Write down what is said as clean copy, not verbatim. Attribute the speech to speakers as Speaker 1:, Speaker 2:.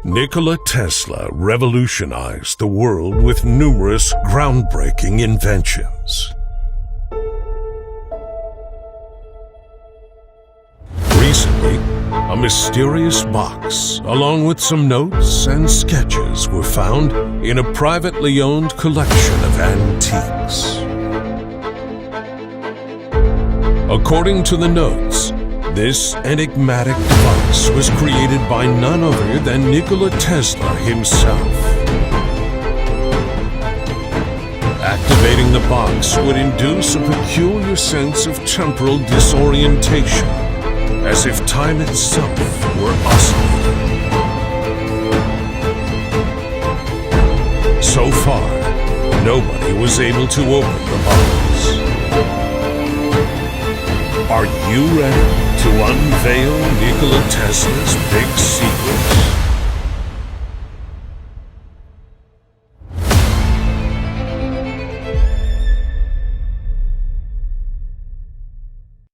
Speaker 1: Nikola Tesla revolutionized the world with numerous groundbreaking inventions. Recently, a mysterious box, along with some notes and sketches, were found in a privately owned collection of antiques. According to the notes, this enigmatic device was created by none other than Nikola Tesla himself. Activating the box would induce a peculiar sense of temporal disorientation, as if time itself were oscillating. So far, nobody was able to open the box. Are you ready to unveil Nikola Tesla's big